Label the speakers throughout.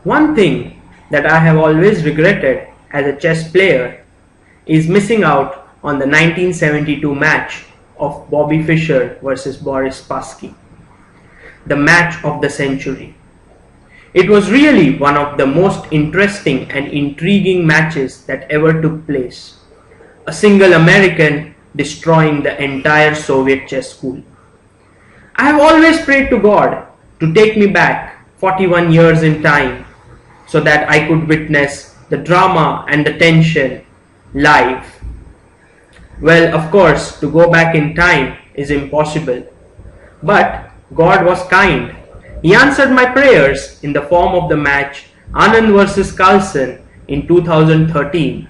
Speaker 1: One thing that I have always regretted as a chess player is missing out on the 1972 match of Bobby Fischer versus Boris Spassky, the match of the century. It was really one of the most interesting and intriguing matches that ever took place. A single American destroying the entire Soviet chess school. I have always prayed to God to take me back 41 years in time so that I could witness the drama and the tension live. Well, of course, to go back in time is impossible. But God was kind. He answered my prayers in the form of the match Anand versus Carlsen in 2013,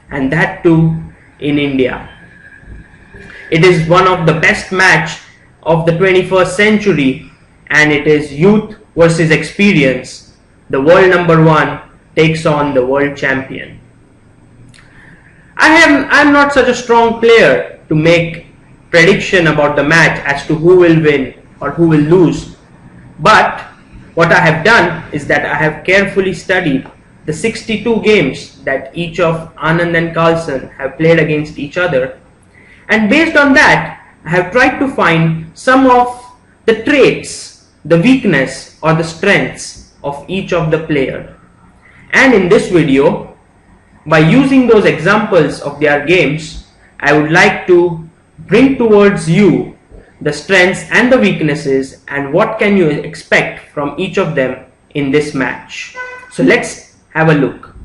Speaker 1: and that too in India. It is one of the best match of the 21st century, and it is youth versus experience. The world number one takes on the world champion. I am not such a strong player to make prediction about the match as to who will win or who will lose. But what I have done is that I have carefully studied the 62 games that each of Anand and Carlsen have played against each other, and based on that I have tried to find some of the traits, the weakness or the strengths of each of the player. And in this video, by using those examples of their games, I would like to bring towards you the strengths and the weaknesses and what can you expect from each of them in this match. So let's have a look.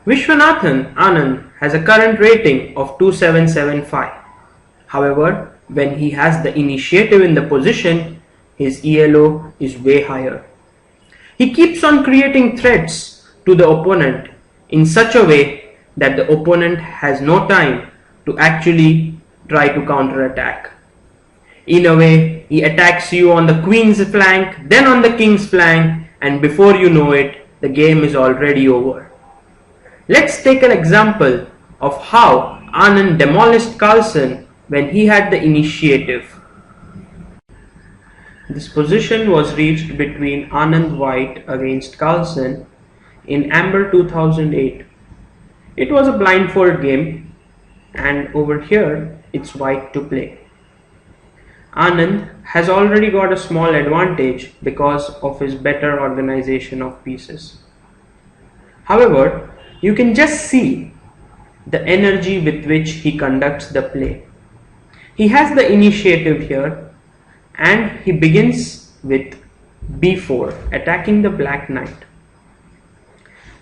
Speaker 1: Vishwanathan Anand has a current rating of 2775. However, when he has the initiative in the position, his ELO is way higher. He keeps on creating threats to the opponent in such a way that the opponent has no time to actually try to counterattack. In a way, he attacks you on the queen's flank, then on the king's flank, and before you know it, the game is already over. Let's take an example of how Anand demolished Carlsen when he had the initiative. This position was reached between Anand White against Carlsen in Amber 2008. It was a blindfold game, and over here it's White to play. Anand has already got a small advantage because of his better organization of pieces. However, you can just see the energy with which he conducts the play. He has the initiative here and he begins with b4, attacking the black knight.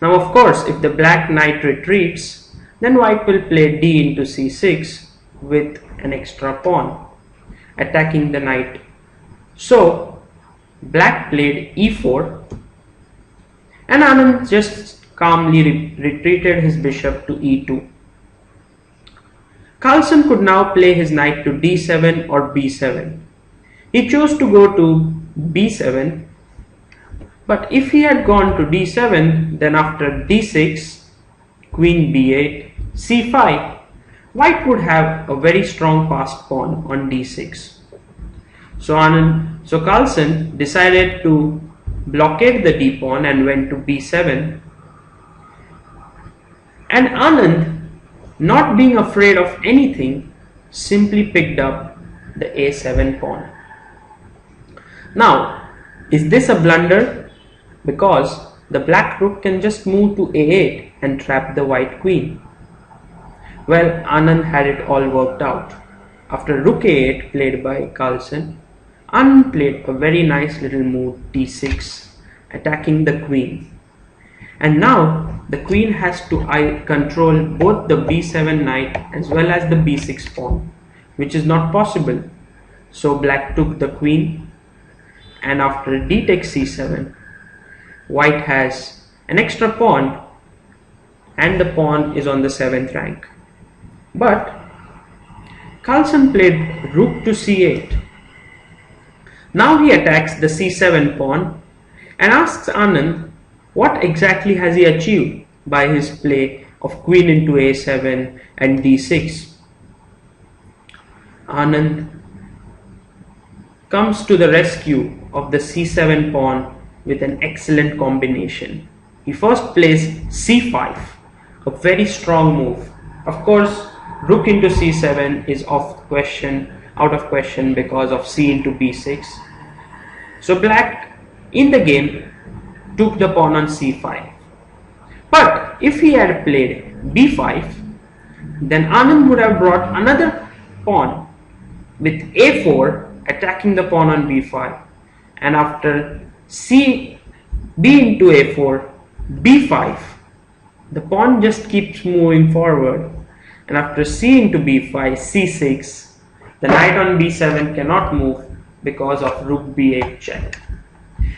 Speaker 1: Now of course, if the black knight retreats, then white will play d into c6 with an extra pawn, attacking the knight. So black played e4 and Anand just calmly retreated his bishop to e2. Carlsen could now play his knight to d7 or b7. He chose to go to b7, but if he had gone to d7, then after d6, queen b8, c5, white would have a very strong passed pawn on d6. So Carlsen decided to blockade the d pawn and went to b7, and Anand, not being afraid of anything, simply picked up the a7 pawn. Now, is this a blunder? Because the black rook can just move to a8 and trap the white queen. Well, Anand had it all worked out. After rook a8 played by Carlsen, Anand played a very nice little move d6, attacking the queen. And now the queen has to control both the b7 knight as well as the b6 pawn, which is not possible. So black took the queen, and after d takes c7, white has an extra pawn and the pawn is on the 7th rank. But Carlsen played rook to c8. Now he attacks the c7 pawn and asks Anand what exactly has he achieved by his play of queen into a7 and d6. comes to the rescue of the c7 pawn with an excellent combination. He first plays c5, a very strong move. Of course, rook into c7 is out of question because of c into b6. So black in the game took the pawn on c5. But if he had played b5, then Anand would have brought another pawn with a4 attacking the pawn on b5, and after b into a4, b5, the pawn just keeps moving forward, and after c into b5, c6, the knight on b7 cannot move because of rook b8 check.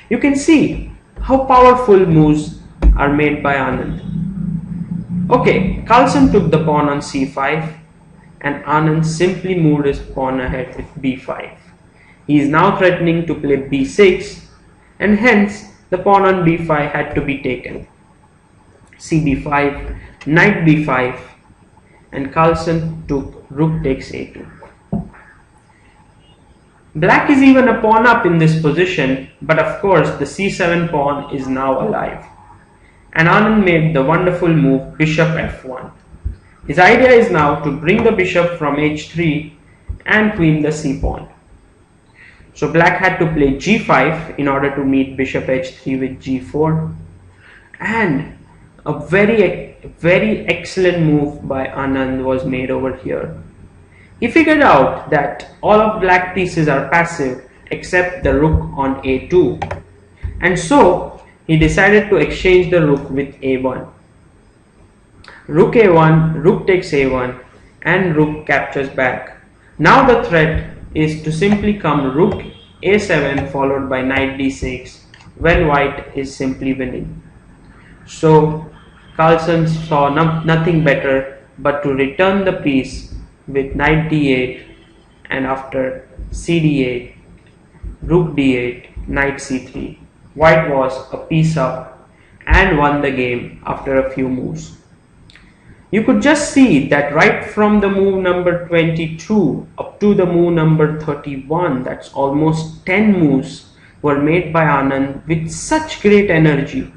Speaker 1: You can see how powerful moves are made by Anand. Okay, Carlsen took the pawn on c5 and Anand simply moved his pawn ahead with b5. He is now threatening to play b6, and hence the pawn on b5 had to be taken. cb5, knight b5, and Carlsen took rook takes a2. Black is even a pawn up in this position, but of course the c7 pawn is now alive. And Anand made the wonderful move bishop f1. His idea is now to bring the bishop from h3 and queen the c pawn. So black had to play g5 in order to meet bishop h3 with g4, and a very excellent move by Anand was made over here. He figured out that all of black pieces are passive except the rook on a2, and so he decided to exchange the rook with a1. Rook a1, rook takes a1, and rook captures back. Now the threat is to simply come rook a7 followed by knight d6 when white is simply winning. So Carlsen saw nothing better but to return the piece with knight d8, and after cd8, rook d8, knight c3, white was a piece up and won the game after a few moves. You could just see that right from the move number 22 up to the move number 31, that's almost 10 moves, were made by Anand with such great energy.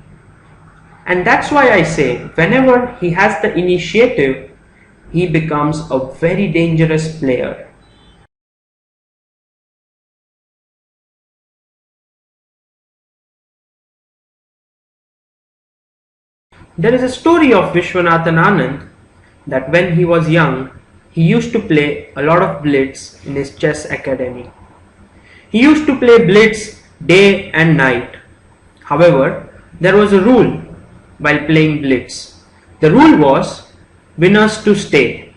Speaker 1: And that's why I say, whenever he has the initiative, he becomes a very dangerous player. There is a story of Vishwanathan Anand that when he was young, he used to play a lot of blitz in his chess academy. He used to play blitz day and night. However, there was a rule while playing blitz. The rule was winners to stay.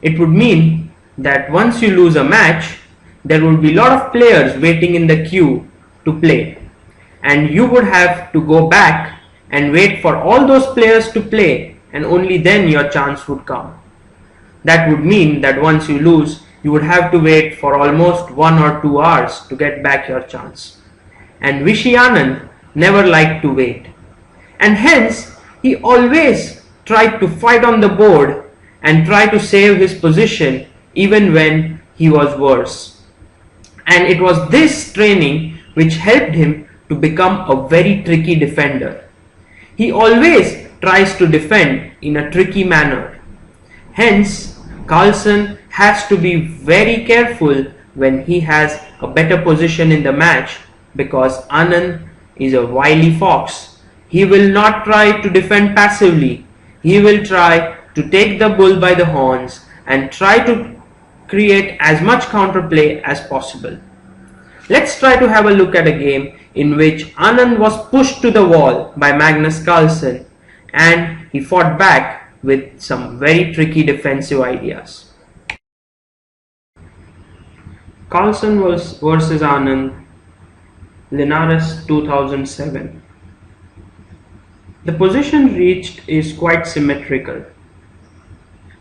Speaker 1: It would mean that once you lose a match, there would be a lot of players waiting in the queue to play, and you would have to go back and wait for all those players to play, and only then your chance would come. That would mean that once you lose, you would have to wait for almost 1 or 2 hours to get back your chance. And Vishy Anand never liked to wait, and hence he always tried to fight on the board and try to save his position even when he was worse. And it was this training which helped him to become a very tricky defender. He always tries to defend in a tricky manner. Hence, Carlsen has to be very careful when he has a better position in the match, because Anand is a wily fox. He will not try to defend passively. He will try to take the bull by the horns and try to create as much counterplay as possible. Let's try to have a look at a game in which Anand was pushed to the wall by Magnus Carlsen, and he fought back with some very tricky defensive ideas. Carlsen versus Anand, Linares 2007. The position reached is quite symmetrical.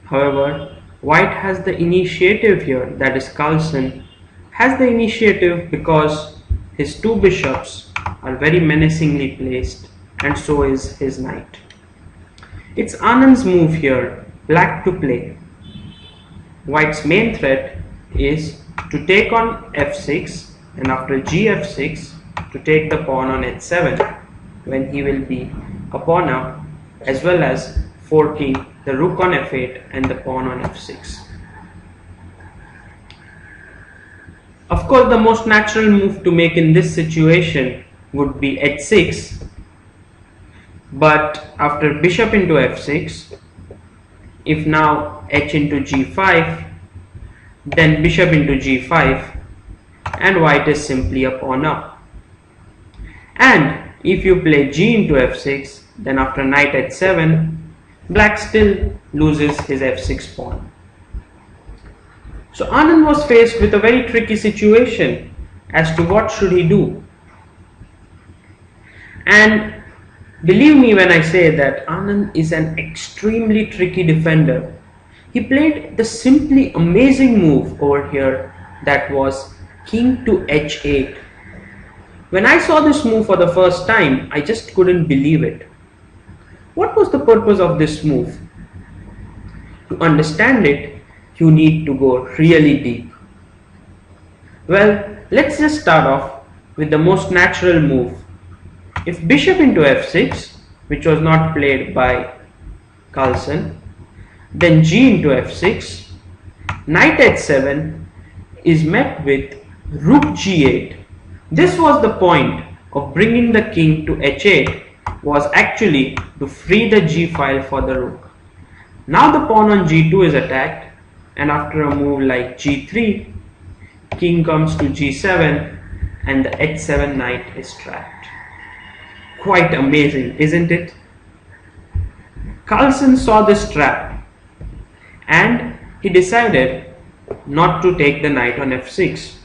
Speaker 1: However, white has the initiative here, that is Carlsen has the initiative because his two bishops are very menacingly placed, and so is his knight. It's Anand's move here, black to play. White's main threat is to take on f6 and after gf6 to take the pawn on h7, when he will be a pawn up, as well as forking the rook on f8 and the pawn on f6. Of course, the most natural move to make in this situation would be h6, but after bishop into f6, if now h into g5, then bishop into g5, and white is simply a pawn up. And if you play g into f6, then after knight h7, black still loses his f6 pawn. So Anand was faced with a very tricky situation as to what should he do. And believe me when I say that Anand is an extremely tricky defender. He played the simply amazing move over here, that was king to h8. When I saw this move for the first time, I just couldn't believe it. What was the purpose of this move? To understand it, you need to go really deep. Well, let's just start off with the most natural move. If bishop into f6, which was not played by Carlsen, then g into f6, knight h7 is met with rook g8. This was the point of bringing the king to h8, was actually to free the g file for the rook. Now the pawn on g2 is attacked, and after a move like g3, king comes to g7 and the h7 knight is trapped. Quite amazing, isn't it? Carlsen saw this trap and he decided not to take the knight on f6.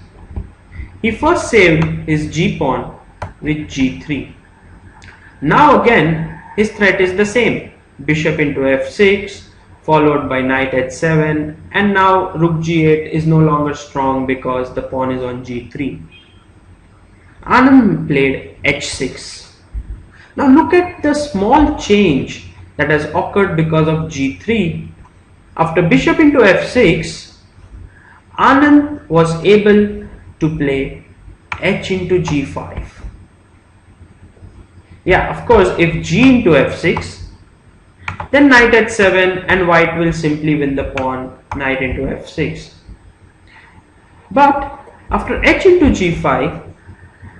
Speaker 1: He first saved his g pawn with g3. Now again his threat is the same, bishop into f6 followed by knight h7, and now rook g8 is no longer strong because the pawn is on g3. Anand played h6. Now look at the small change that has occurred because of g3. After bishop into f6, Anand was able to play h into g5. Yeah, of course, if g into f6, then knight h7 and white will simply win the pawn knight into f6. But after h into g5,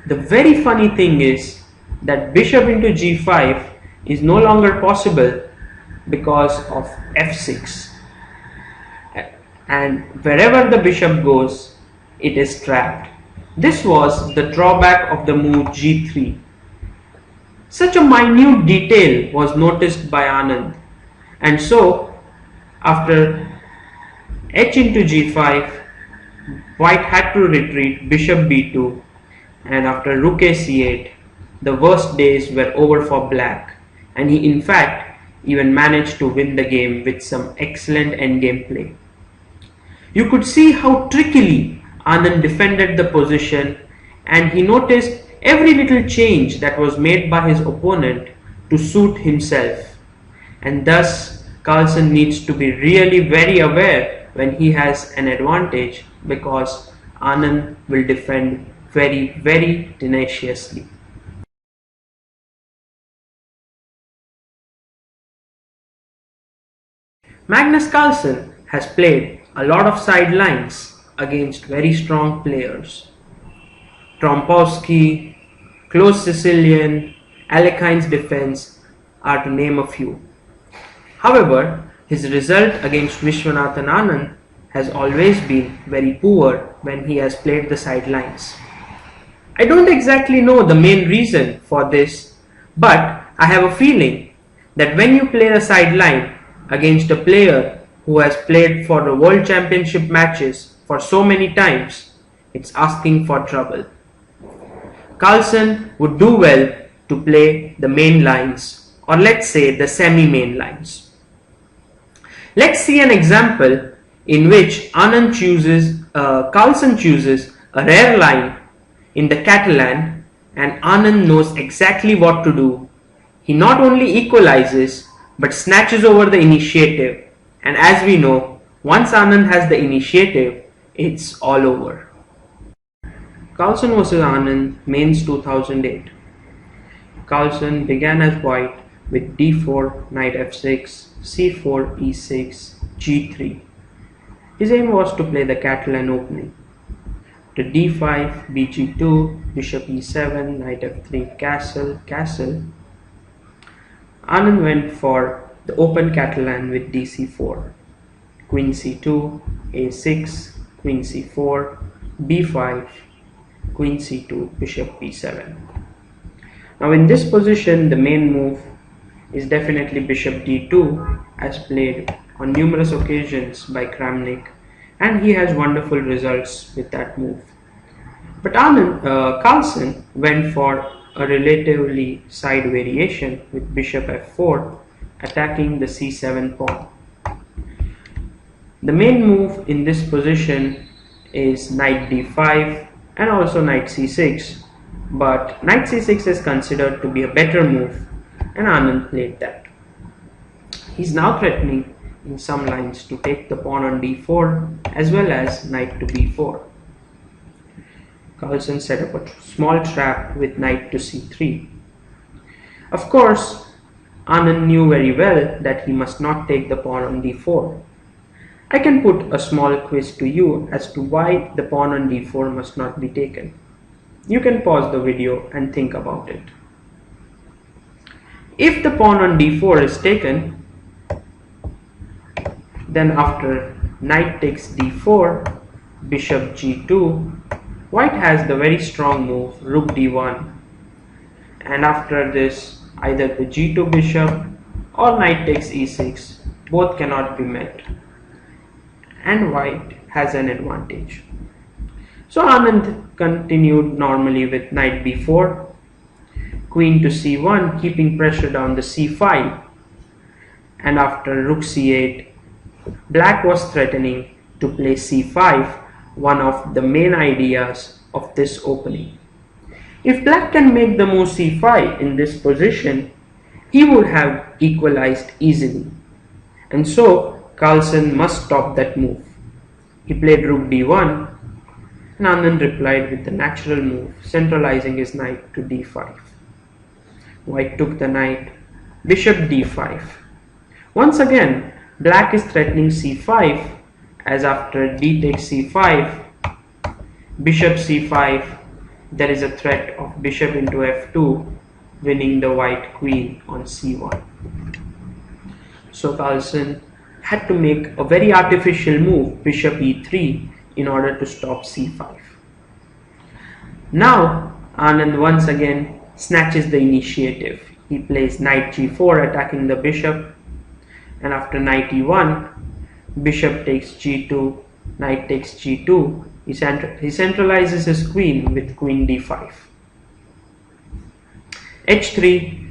Speaker 1: the very funny thing is that bishop into g5 is no longer possible because of f6. And wherever the bishop goes, it is trapped. This was the drawback of the move g3. Such a minute detail was noticed by Anand, and so after h into g5, white had to retreat bishop b2, and after rook a c8, the worst days were over for black, and he in fact even managed to win the game with some excellent endgame play. You could see how trickily Anand defended the position, and he noticed every little change that was made by his opponent to suit himself, and thus Carlsen needs to be really very aware when he has an advantage, because Anand will defend very, very tenaciously. Magnus Carlsen has played a lot of sidelines against very strong players. Trompowsky, Close Sicilian, Alekhines defense are to name a few. However, his result against Viswanathan Anand has always been very poor when he has played the sidelines. I don't exactly know the main reason for this, but I have a feeling that when you play a sideline against a player who has played for the World Championship matches for so many times, it's asking for trouble. Carlsen would do well to play the main lines, or let's say the semi-main lines. Let's see an example in which Carlsen chooses a rare line in the Catalan, and Anand knows exactly what to do. He not only equalizes but snatches over the initiative, and as we know, once Anand has the initiative, it's all over. Carlsen vs Anand, Mains 2008. Carlsen began as white with d4, knight f6, c4, e6, g3. His aim was to play the Catalan opening. To d5, bg2, bishop e7, knight f3, castle, castle. Anand went for the open Catalan with dc4, queen c2, a6, queen c4, b5, queen c2, bishop b7. Now in this position, the main move is definitely bishop d2, as played on numerous occasions by Kramnik, and he has wonderful results with that move. But Carlsen went for a relatively side variation with bishop f4, attacking the c7 pawn. The main move in this position is knight d5 and also knight c6, but knight c6 is considered to be a better move, and Anand played that. He's now threatening in some lines to take the pawn on d4 as well as knight to b4. Carlsen set up a small trap with knight to c3. Of course, Anand knew very well that he must not take the pawn on d4. I can put a small quiz to you as to why the pawn on d4 must not be taken. You can pause the video and think about it. If the pawn on d4 is taken, then after knight takes d4, bishop g2, white has the very strong move rook d1, and after this either the g2 bishop or knight takes e6, both cannot be met, and white has an advantage. So Anand continued normally with knight b4, queen to c1, keeping pressure down the c5, and after rook c8, black was threatening to play c5, one of the main ideas of this opening. If black can make the move c5 in this position, he would have equalized easily, and so Carlsen must stop that move. He played rook d1, and Anand replied with the natural move, centralizing his knight to d5. White took the knight, bishop d5. Once again, black is threatening c5, as after d takes c5, bishop c5, there is a threat of bishop into f2, winning the white queen on c1. So Carlsen had to make a very artificial move, bishop e3, in order to stop c5. Now Anand once again snatches the initiative. He plays knight g4, attacking the bishop, and after knight e1, bishop takes g2, knight takes g2, he centralizes his queen with queen d5. h3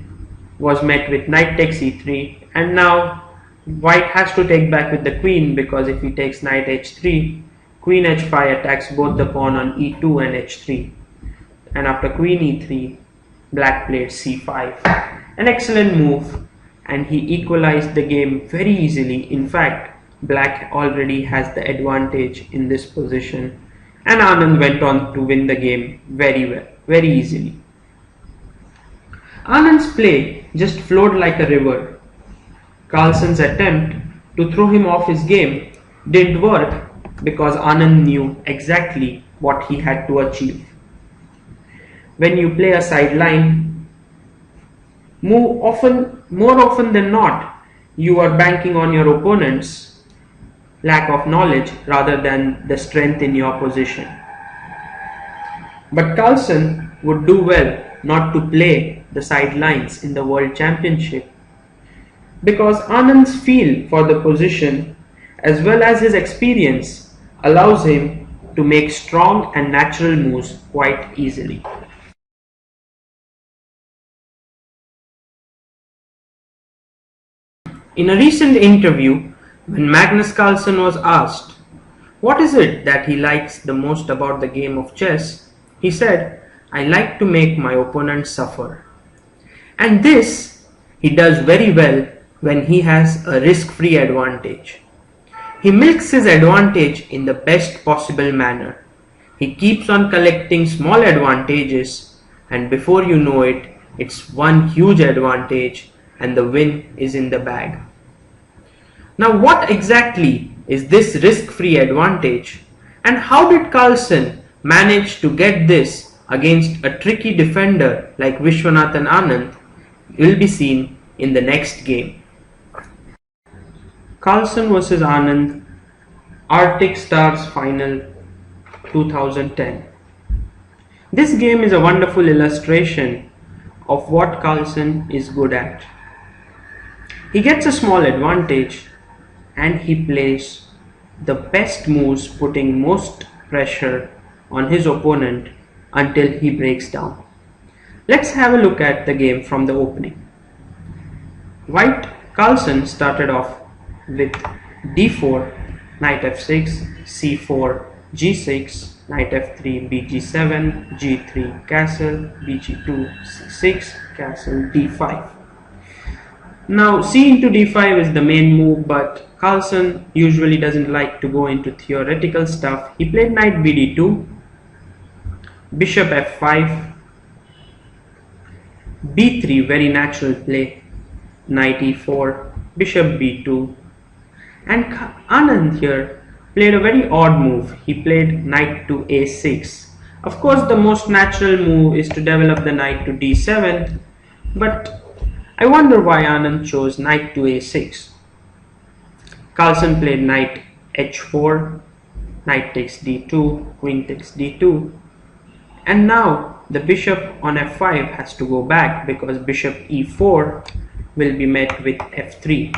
Speaker 1: was met with knight takes e3, and now white has to take back with the queen, because if he takes knight h3, queen h5 attacks both the pawn on e2 and h3, and after queen e3, black played c5, an excellent move, and he equalized the game very easily. In fact, black already has the advantage in this position, and Anand went on to win the game very well, very easily. Anand's play just flowed like a river. Carlsen's attempt to throw him off his game didn't work, because Anand knew exactly what he had to achieve. When you play a sideline, more often than not, you are banking on your opponent's lack of knowledge rather than the strength in your position. But Carlsen would do well not to play the sidelines in the World Championship, because Anand's feel for the position as well as his experience allows him to make strong and natural moves quite easily. In a recent interview, when Magnus Carlsen was asked what is it that he likes the most about the game of chess, he said, "I like to make my opponent suffer." And this he does very well when he has a risk-free advantage. He milks his advantage in the best possible manner. He keeps on collecting small advantages, and before you know it, it's one huge advantage and the win is in the bag. Now, what exactly is this risk-free advantage, and how did Carlsen manage to get this against a tricky defender like Viswanathan Anand will be seen in the next game. Carlsen vs Anand, Arctic Stars Final 2010. This game is a wonderful illustration of what Carlsen is good at. He gets a small advantage and he plays the best moves, putting most pressure on his opponent until he breaks down. Let's have a look at the game from the opening. White Carlsen started off with d4, knight f6, c4, g6, knight f3, bg7, g3, castle, bg2, c6, castle, d5. Now c into d5 is the main move, but Carlsen usually doesn't like to go into theoretical stuff. He played knight bd2, bishop f5, b3, very natural play, knight e4, bishop b2, and Anand here played a very odd move. He played knight to a6. Of course, the most natural move is to develop the knight to d7, but I wonder why Anand chose knight to a6. Carlsen played knight h4, knight takes d2, queen takes d2, and now the bishop on f5 has to go back because bishop e4 will be met with f3.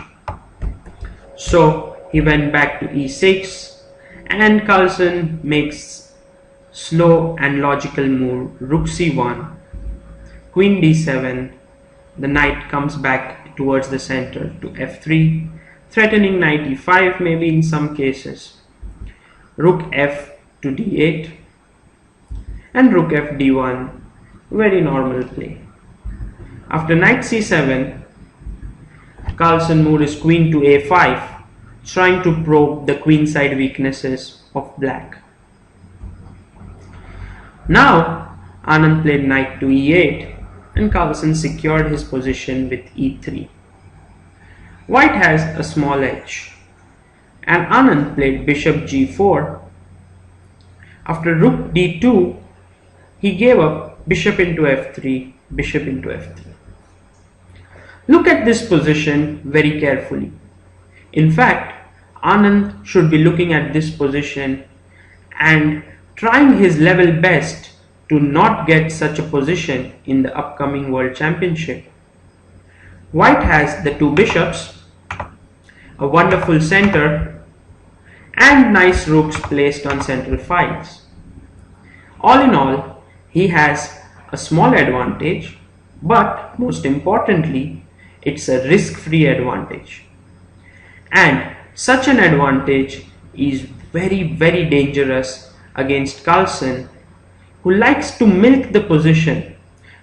Speaker 1: So he went back to e6 and Carlsen makes slow and logical move rook c1, queen d7, the knight comes back towards the center to f3, threatening knight e5 maybe in some cases, rook f to d8 and rook f d1, very normal play. After knight c7, Carlsen moved his queen to a5, trying to probe the queenside weaknesses of black. Now Anand played knight to e8 and Carlsen secured his position with e3. White has a small edge and Anand played bishop g4. After rook d2, he gave up bishop into f3, bishop into f3. Look at this position very carefully. In fact, Anand should be looking at this position and trying his level best to not get such a position in the upcoming World Championship. White has the two bishops, a wonderful center, and nice rooks placed on central files. All in all, he has a small advantage, but most importantly, it's a risk-free advantage. And such an advantage is very, very dangerous against Carlsen, who likes to milk the position.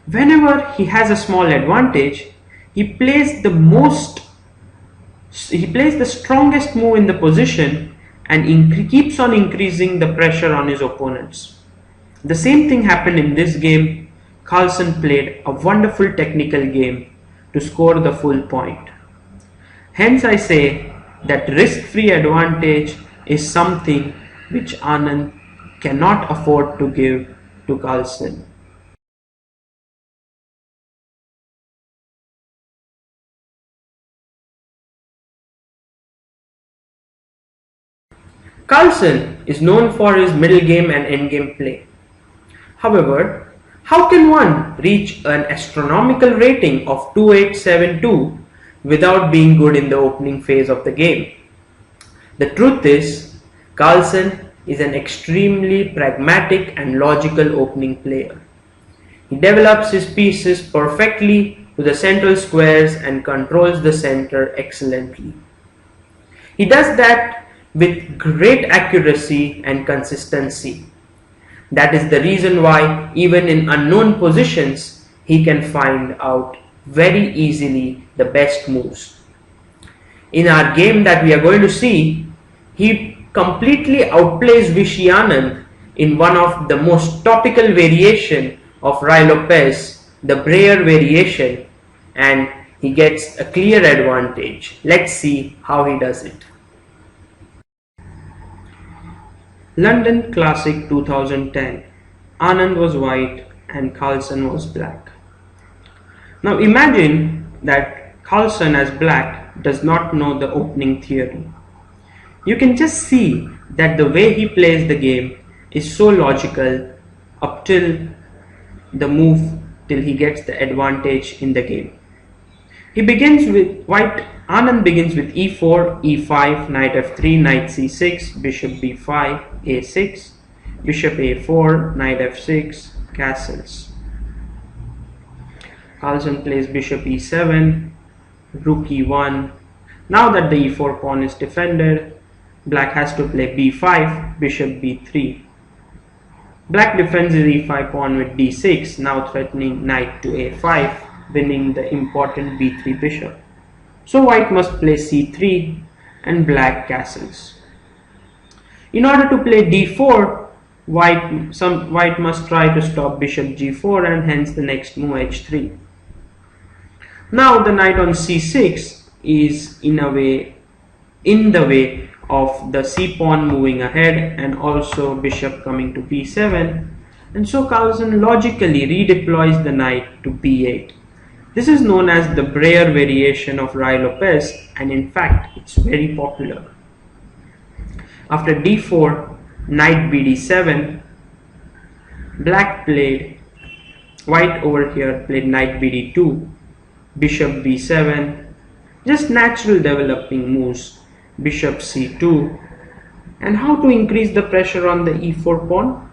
Speaker 1: Whenever he has a small advantage, he plays the strongest move in the position and keeps on increasing the pressure on his opponents. The same thing happened in this game. Carlsen played a wonderful technical game to score the full point. Hence I say that risk-free advantage is something which Anand cannot afford to give to Carlsen. Carlsen is known for his middle game and endgame play. However, how can one reach an astronomical rating of 2872 without being good in the opening phase of the game? The truth is, Carlsen is an extremely pragmatic and logical opening player. He develops his pieces perfectly to the central squares and controls the center excellently. He does that with great accuracy and consistency. That is the reason why even in unknown positions he can find out very easily the best moves. In our game that we are going to see, he completely outplays Vishy Anand in one of the most topical variation of Ruy Lopez, the Breyer variation, and he gets a clear advantage. Let's see how he does it. London Classic 2010. Anand was white and Carlsen was black. Now imagine that Carlsen as black does not know the opening theory. You can just see that the way he plays the game is so logical up till the move till he gets the advantage in the game. He begins with Anand begins with e4, e5, knight f3, knight c6, bishop b5, a6, bishop a4, knight f6, castles. Carlsen plays bishop e7, rook e1. Now that the e4 pawn is defended, black has to play b5, bishop b3. Black defends his e5 pawn with d6, now threatening knight to a5, winning the important b3 bishop. So white must play c3 and black castles. In order to play d4, white must try to stop bishop g4 and hence the next move h3. Now the knight on c6 is in the way of the c pawn moving ahead and also bishop coming to b7, and so Carlsen logically redeploys the knight to b8. This is known as the Breyer variation of Ruy Lopez, and in fact it's very popular. After d4, knight bd7, white over here played knight bd2, bishop b7, just natural developing moves, bishop c2, and how to increase the pressure on the e4 pawn?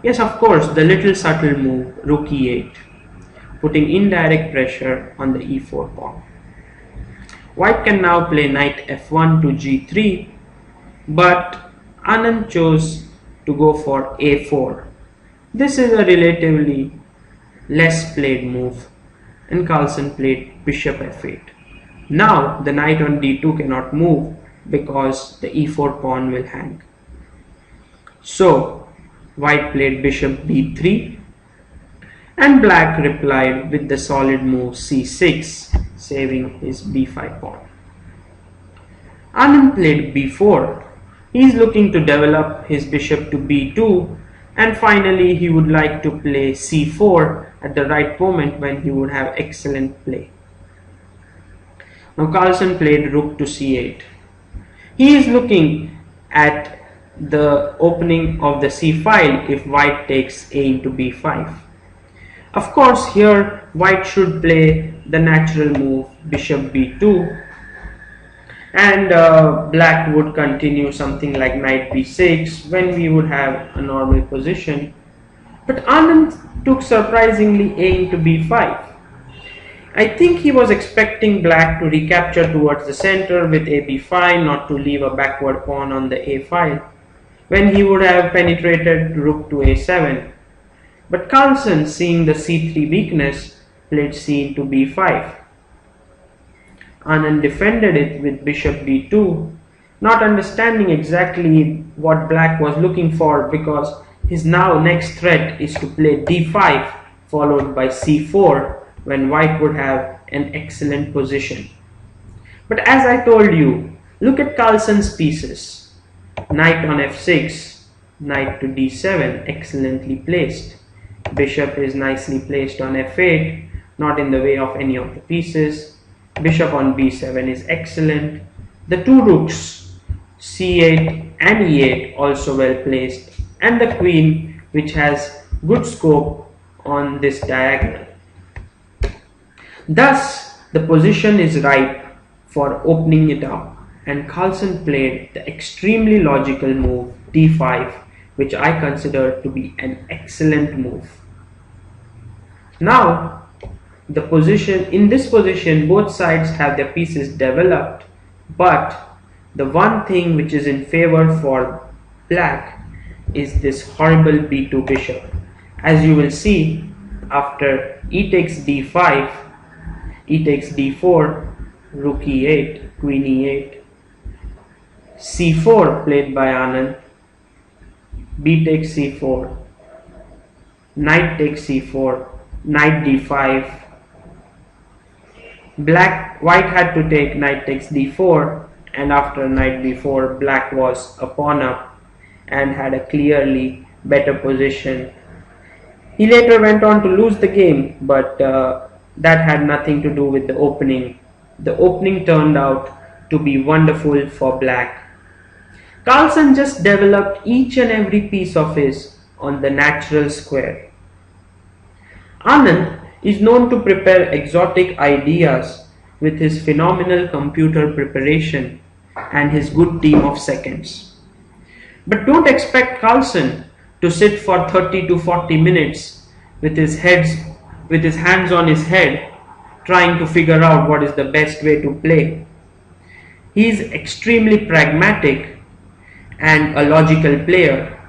Speaker 1: Yes, of course, the little subtle move, rook e8, putting indirect pressure on the e4 pawn. White can now play knight f1 to g3, but Anand chose to go for a4. This is a relatively less played move, and Carlsen played bishop f8. Now the knight on d2 cannot move because the e4 pawn will hang. So white played bishop b3 and black replied with the solid move c6, saving his b5 pawn. Anand played b4. He is looking to develop his bishop to b2, and finally he would like to play c4 at the right moment when he would have excellent play. Now Carlsen played rook to c8. He is looking at the opening of the c file if white takes a into b5. Of course, here white should play the natural move bishop b2, and black would continue something like knight b6 when we would have a normal position. But Anand took surprisingly a into b5. I think he was expecting black to recapture towards the center with a b5, not to leave a backward pawn on the a file, when he would have penetrated rook to a7. But Carlsen, seeing the c3 weakness, played c into b5. Anand defended it with bishop b2, not understanding exactly what black was looking for, because his now next threat is to play d5 followed by c4 when white would have an excellent position. But as I told you, look at Carlsen's pieces. Knight on f6, knight to d7, excellently placed. Bishop is nicely placed on f8, not in the way of any of the pieces. Bishop on b7 is excellent. The two rooks, c8 and e8, also well placed, and the queen, which has good scope on this diagonal. Thus, the position is ripe for opening it up, and Carlsen played the extremely logical move d5, which I consider to be an excellent move. Now, in this position, both sides have their pieces developed, but the one thing which is in favor for black is this horrible b2 bishop. As you will see, after e takes d5, e takes d4, rook e8, queen e8, c4 played by Anand, b takes c4, knight takes c4, knight d5. White had to take knight takes d4, and after knight b4, black was a pawn up and had a clearly better position. He later went on to lose the game, but that had nothing to do with the opening. The opening turned out to be wonderful for black. Carlsen just developed each and every piece of his on the natural square. Anand is known to prepare exotic ideas with his phenomenal computer preparation and his good team of seconds. But don't expect Carlsen to sit for 30 to 40 minutes with his hands on his head trying to figure out what is the best way to play. He is extremely pragmatic and a logical player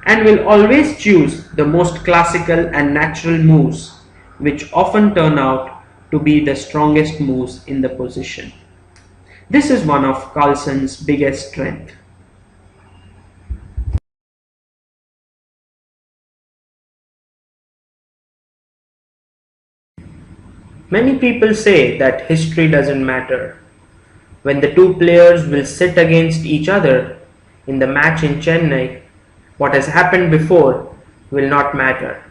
Speaker 1: and will always choose the most classical and natural moves, which often turn out to be the strongest moves in the position. This is one of Carlsen's biggest strengths. Many people say that history doesn't matter. When the two players will sit against each other in the match in Chennai, what has happened before will not matter.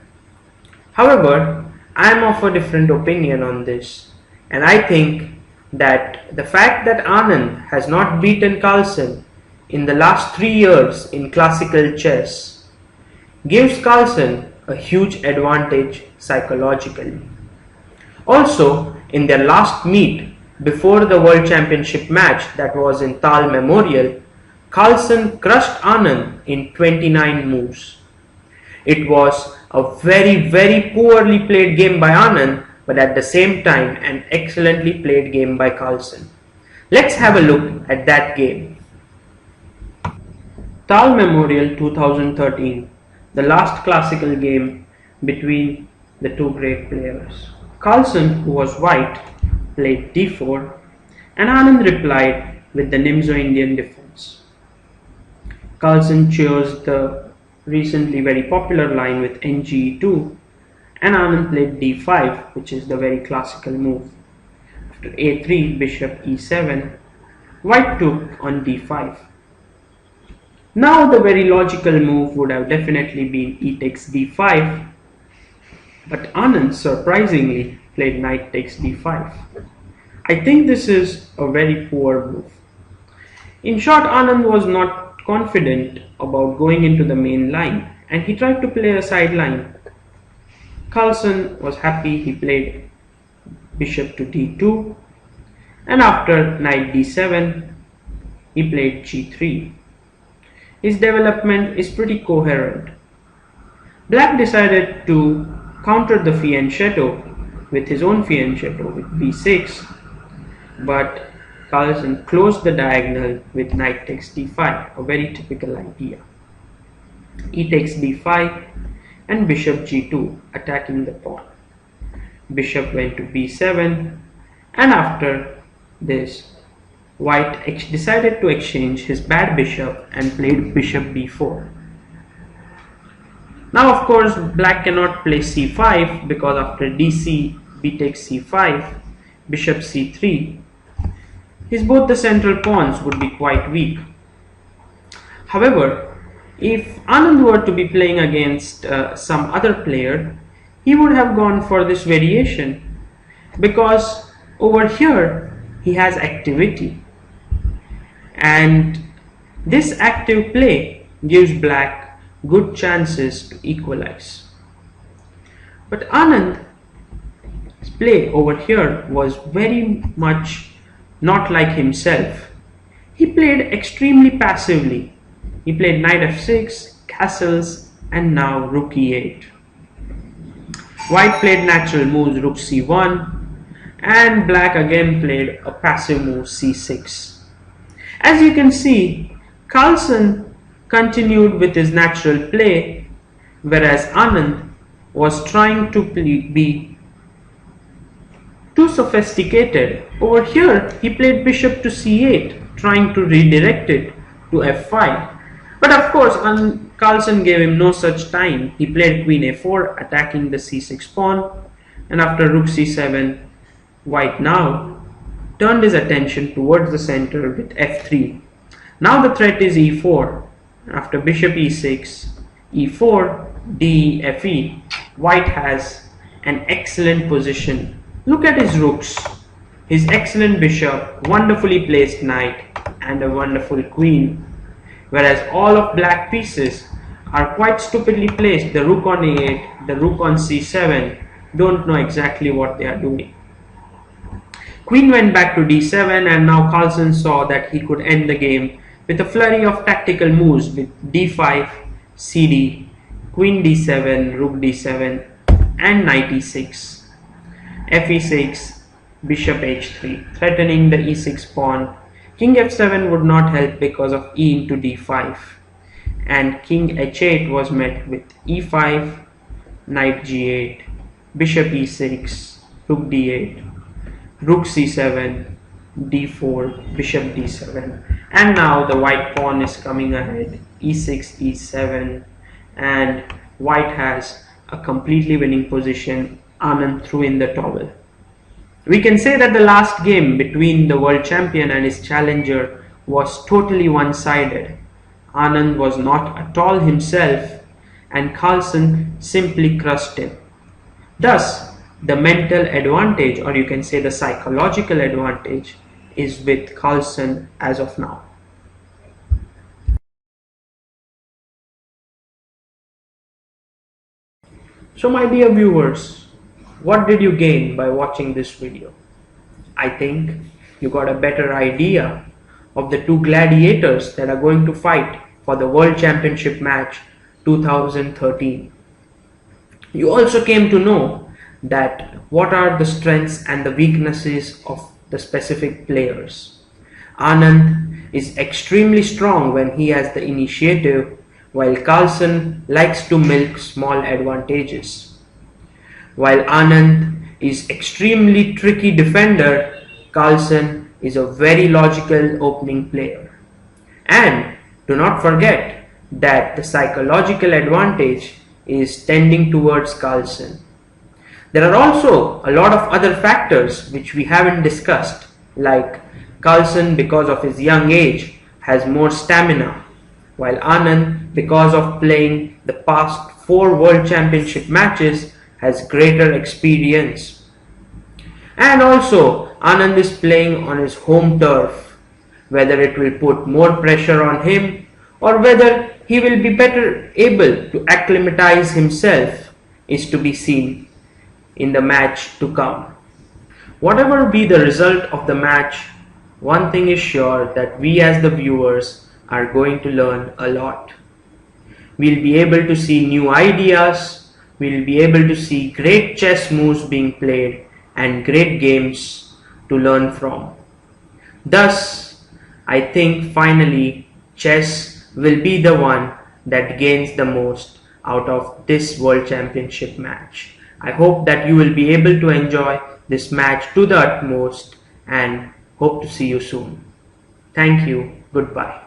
Speaker 1: However, I am of a different opinion on this, and I think that the fact that Anand has not beaten Carlsen in the last 3 years in classical chess gives Carlsen a huge advantage psychologically. Also, in their last meet before the World Championship match that was in Tal Memorial, Carlsen crushed Anand in 29 moves. It was a very poorly played game by Anand, but at the same time an excellently played game by Carlsen. Let's have a look at that game. Tal Memorial 2013, the last classical game between the two great players. Carlsen, who was white, played d4 and Anand replied with the Nimzo-Indian defense. Carlsen chose the recently very popular line with Ng2 and Anand played d5, which is the very classical move. After a3, bishop e7, white took on d5. Now the very logical move would have definitely been e takes d5, but Anand surprisingly played knight takes d5. I think this is a very poor move. In short, Anand was not confident about going into the main line and he tried to play a side line. Carlsen was happy. He played bishop to d2 and after knight d7 he played g3. His development is pretty coherent. Black decided to counter the fianchetto with his own fianchetto with b6, but Carlsen closed the diagonal with knight takes d5, a very typical idea. E takes d5 and bishop g2, attacking the pawn. Bishop went to b7 and after this white decided to exchange his bad bishop and played bishop b4. Now of course black cannot play c5 because after dc, b takes c5, bishop c3, both the central pawns would be quite weak. However, if Anand were to be playing against some other player, he would have gone for this variation because over here he has activity, and this active play gives black good chances to equalize. But Anand's play over here was very much not like himself. He played extremely passively. He played knight f6, castles, and now rook e8. White played natural moves rook c1, and black again played a passive move c6. As you can see, Carlsen continued with his natural play, whereas Anand was trying to be too sophisticated. Over here, he played bishop to c8, trying to redirect it to f5. But of course, Carlsen gave him no such time. He played queen a4, attacking the c6 pawn, and after rook c7, white now turned his attention towards the center with f3. Now the threat is e4. After bishop e6, e4, d, fe, white has an excellent position. Look at his rooks, his excellent bishop, wonderfully placed knight, and a wonderful queen. Whereas all of black pieces are quite stupidly placed. The rook on a8, the rook on c7, don't know exactly what they are doing. Queen went back to d7, and now Carlsen saw that he could end the game with a flurry of tactical moves with d5, cd, queen d7, rook d7, and knight e6, fe6, bishop h3, threatening the e6 pawn. King f7 would not help because of e into d5, and king h8 was met with e5, knight g8, bishop e6, rook d8, rook c7, d4, bishop d7, and now the white pawn is coming ahead, e6, e7, and white has a completely winning position. Anand threw in the towel. We can say that the last game between the world champion and his challenger was totally one-sided. Anand was not at all himself, and Carlsen simply crushed him. Thus, the mental advantage, or you can say the psychological advantage, is with Carlsen as of now. So my dear viewers, what did you gain by watching this video? I think you got a better idea of the two gladiators that are going to fight for the World Championship match 2013. You also came to know that what are the strengths and the weaknesses of the specific players. Anand is extremely strong when he has the initiative, while Carlsen likes to milk small advantages. While Anand is extremely tricky defender, Carlsen is a very logical opening player. And do not forget that the psychological advantage is tending towards Carlsen. There are also a lot of other factors which we haven't discussed, like Carlsen, because of his young age, has more stamina, while Anand, because of playing the past 4 World Championship matches, has greater experience. And also Anand is playing on his home turf. Whether it will put more pressure on him or whether he will be better able to acclimatize himself is to be seen in the match to come. Whatever be the result of the match, one thing is sure, that we as the viewers are going to learn a lot. We'll be able to see new ideas, we'll be able to see great chess moves being played and great games to learn from. Thus, I think finally chess will be the one that gains the most out of this World Championship match. I hope that you will be able to enjoy this match to the utmost and hope to see you soon. Thank you. Goodbye.